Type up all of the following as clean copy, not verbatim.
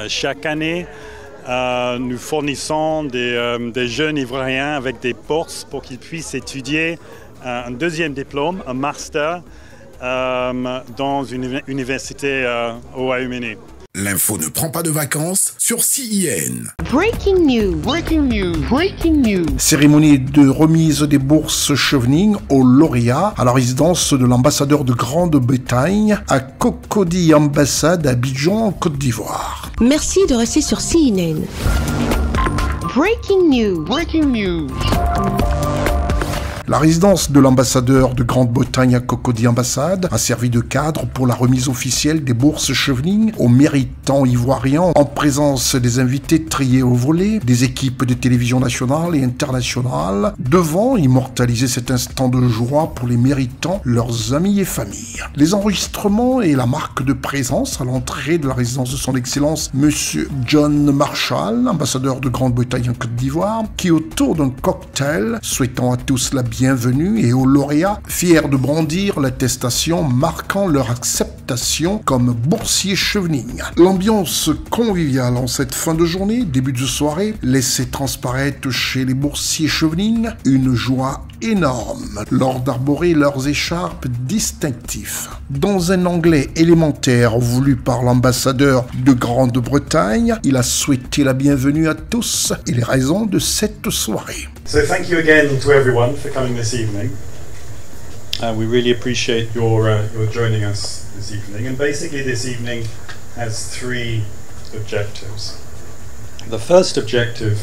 Chaque année, nous fournissons des jeunes Ivoiriens avec des bourses pour qu'ils puissent étudier un deuxième diplôme, un master, dans une université au Royaume-Uni. L'info ne prend pas de vacances sur CIN. Breaking news. Breaking news. Breaking news. Cérémonie de remise des bourses Chevening aux lauréats à la résidence de l'ambassadeur de Grande-Bretagne à Cocody Ambassade à Abidjan, en Côte d'Ivoire. Merci de rester sur CNN. Breaking news. Breaking news. La résidence de l'ambassadeur de Grande-Bretagne à Cocody Ambassade a servi de cadre pour la remise officielle des bourses Chevening aux méritants ivoiriens en présence des invités triés au volet, des équipes de télévision nationale et internationale, devant immortaliser cet instant de joie pour les méritants, leurs amis et familles. Les enregistrements et la marque de présence à l'entrée de la résidence de son Excellence Monsieur John Marshall, ambassadeur de Grande-Bretagne en Côte d'Ivoire, qui autour d'un cocktail, souhaitant à tous la bienvenue, et aux lauréats, fiers de brandir l'attestation marquant leur acceptation comme boursiers Chevening. L'ambiance conviviale en cette fin de journée, début de soirée, laissait transparaître chez les boursiers Chevening une joie énorme lors d'arborer leurs écharpes distinctives. Dans un anglais élémentaire voulu par l'ambassadeur de Grande-Bretagne, il a souhaité la bienvenue à tous et les raisons de cette soirée. So thank you again to everyone for coming this evening. We really appreciate your joining us this evening. And basically this evening has three objectives. The first objective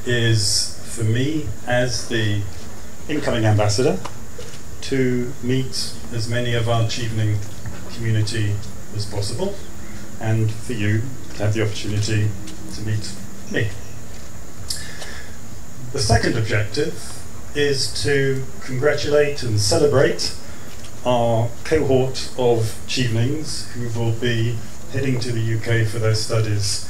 is for me as the incoming ambassador to meet as many of our Chevening community as possible, and for you to have the opportunity to meet me. The second objective is to congratulate and celebrate our cohort of Chevenings who will be heading to the UK for their studies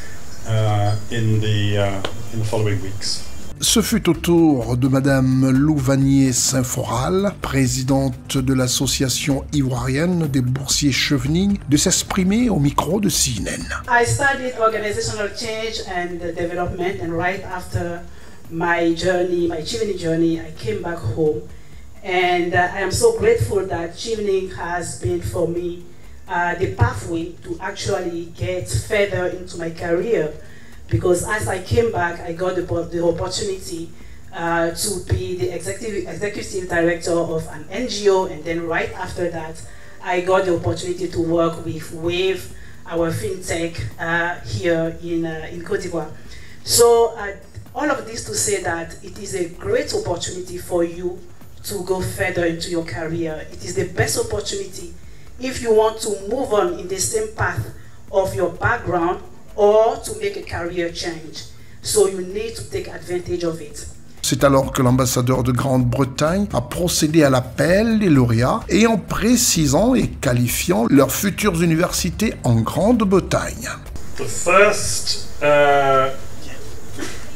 in the following weeks. Ce fut au tour de Madame Louvanier-Saint-Foral, présidente de l'association ivoirienne des boursiers Chevening, de s'exprimer au micro de CNN. I studied organizational change and development, and right after my journey, my Chevening journey, I came back home, and I am so grateful that Chevening has been for me the pathway to actually get further into my career. Because as I came back, I got the opportunity to be the executive director of an NGO, and then right after that, I got the opportunity to work with Wave, our fintech here in Côte d'Ivoire. So all of this to say that it is a great opportunity for you to go further into your career. It is the best opportunity if you want to move on in the same path of your background, or to make a career change. So you need to take advantage of it. C'est alors que l'ambassadeur de Grande-Bretagne a procédé à l'appel des lauréats et en précisant et qualifiant leurs futures universités en Grande-Bretagne. The first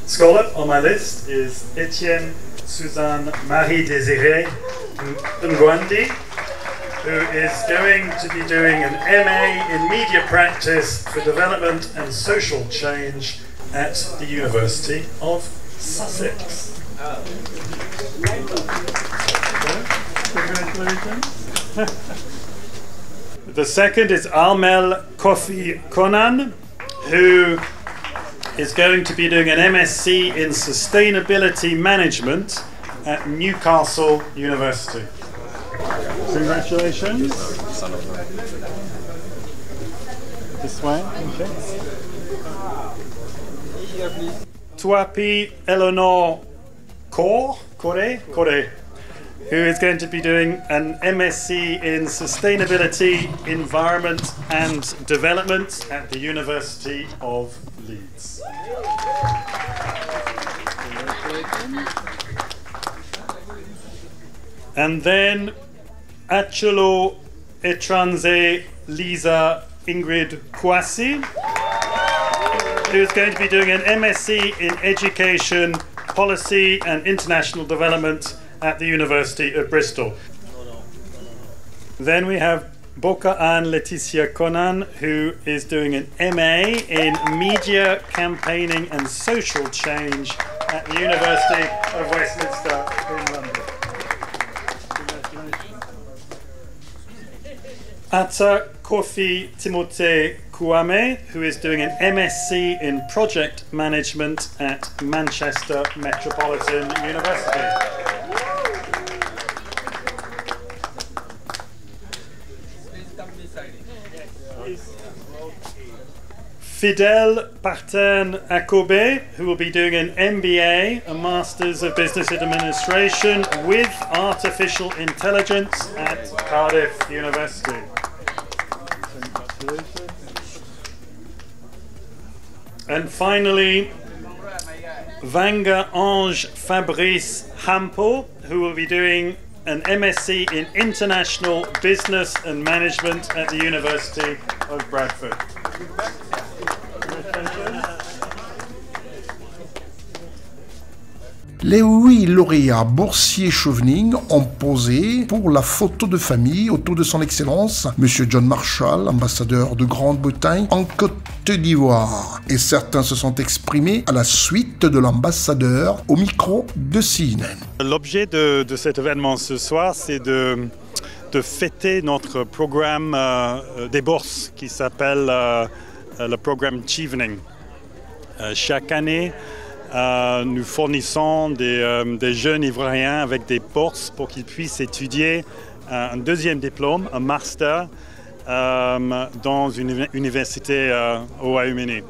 scholar on my list is Etienne Suzanne Marie-Désirée Ngwandi, who is going to be doing an MA in Media Practice for Development and Social Change at the University of Sussex. Congratulations. The second is Armel Kofi Konan, who is going to be doing an MSc in Sustainability Management at Newcastle University. Congratulations. This way, okay. Tuapi Eleanor Kore, who is going to be doing an MSc in Sustainability, Environment and Development at the University of Leeds. And then Achelo Etranze Lisa Ingrid Kwasi, who's going to be doing an MSc in Education, Policy and International Development at the University of Bristol. Then we have Boca Ann Leticia Conan, who is doing an MA in Media, Campaigning and Social Change at the University of Westminster in London. Ata Kofi Timothée Kouame, who is doing an MSc in Project Management at Manchester Metropolitan University. Fidel Parten Akobe, who will be doing an MBA, a Masters of Business Administration with Artificial Intelligence at Cardiff University. And finally, Vanga Ange Fabrice Hampo, who will be doing an MSc in International Business and Management at the University of Bradford. Les 8 lauréats boursiers Chevening ont posé pour la photo de famille autour de son Excellence, M. John Marshall, ambassadeur de Grande-Bretagne en Côte d'Ivoire. Et certains se sont exprimés à la suite de l'ambassadeur au micro de CNN. L'objet de cet événement ce soir, c'est de fêter notre programme des bourses qui s'appelle le programme Chevening. Chaque année, nous fournissons des jeunes Ivoiriens avec des bourses pour qu'ils puissent étudier un deuxième diplôme, un master, dans une université au Royaume-Uni.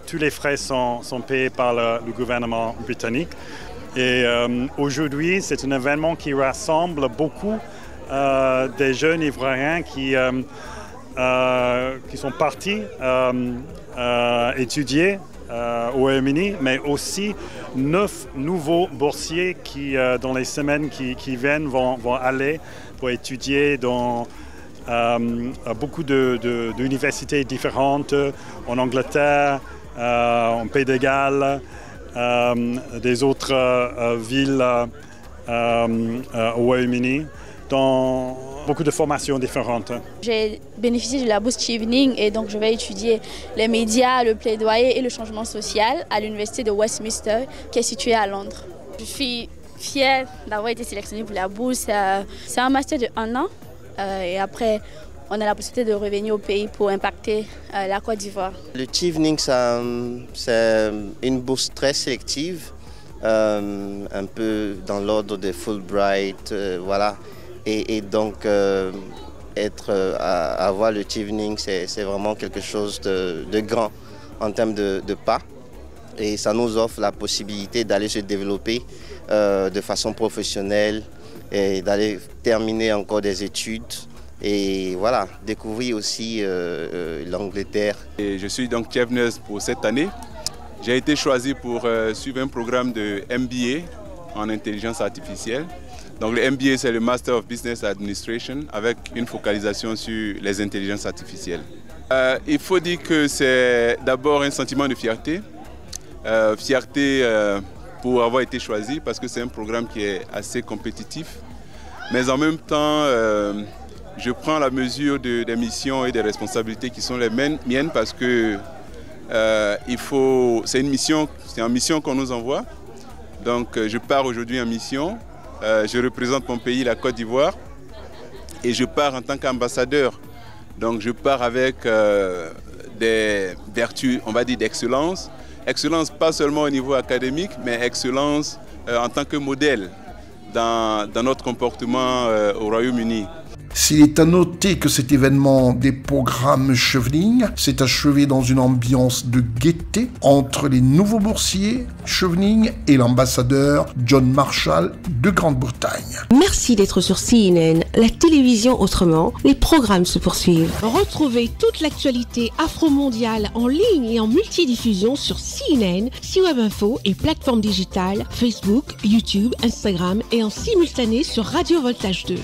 Tous les frais sont payés par le gouvernement britannique. Et aujourd'hui, c'est un événement qui rassemble beaucoup des jeunes Ivoiriens qui sont partis étudier au Royaume-Uni, mais aussi 9 nouveaux boursiers qui, dans les semaines qui viennent, vont aller pour étudier dans beaucoup d'universités différentes, en Angleterre, en Pays de Galles, des autres villes au Royaume-Uni, dans beaucoup de formations différentes. J'ai bénéficié de la bourse Chevening et donc je vais étudier les médias, le plaidoyer et le changement social à l'université de Westminster qui est située à Londres. Je suis fière d'avoir été sélectionnée pour la bourse. C'est un master de 1 an et après on a la possibilité de revenir au pays pour impacter la Côte d'Ivoire. Le Chevening, c'est une bourse très sélective, un peu dans l'ordre de Fulbright, voilà. Et donc, avoir le Chevening, c'est vraiment quelque chose de grand en termes de pas. Et ça nous offre la possibilité d'aller se développer de façon professionnelle et d'aller terminer encore des études. Et voilà, découvrir aussi l'Angleterre. Je suis donc chef nurse pour cette année. J'ai été choisi pour suivre un programme de MBA en intelligence artificielle. Donc le MBA, c'est le Master of Business Administration avec une focalisation sur les intelligences artificielles. Il faut dire que c'est d'abord un sentiment de fierté. Fierté pour avoir été choisi parce que c'est un programme qui est assez compétitif. Mais en même temps, je prends la mesure des missions et des responsabilités qui sont les miennes parce que c'est une mission qu'on nous envoie. Donc je pars aujourd'hui en mission. Je représente mon pays, la Côte d'Ivoire, et je pars en tant qu'ambassadeur. Donc je pars avec des vertus, on va dire, d'excellence. Excellence pas seulement au niveau académique, mais excellence en tant que modèle dans notre comportement au Royaume-Uni. S'il est à noter que cet événement des programmes Chevening s'est achevé dans une ambiance de gaieté entre les nouveaux boursiers Chevening et l'ambassadeur John Marshall de Grande-Bretagne. Merci d'être sur CNN, la télévision autrement. Les programmes se poursuivent. Retrouvez toute l'actualité afro-mondiale en ligne et en multidiffusion sur CNN, C-Web Info et plateformes digitales, Facebook, YouTube, Instagram et en simultané sur Radio Voltage 2.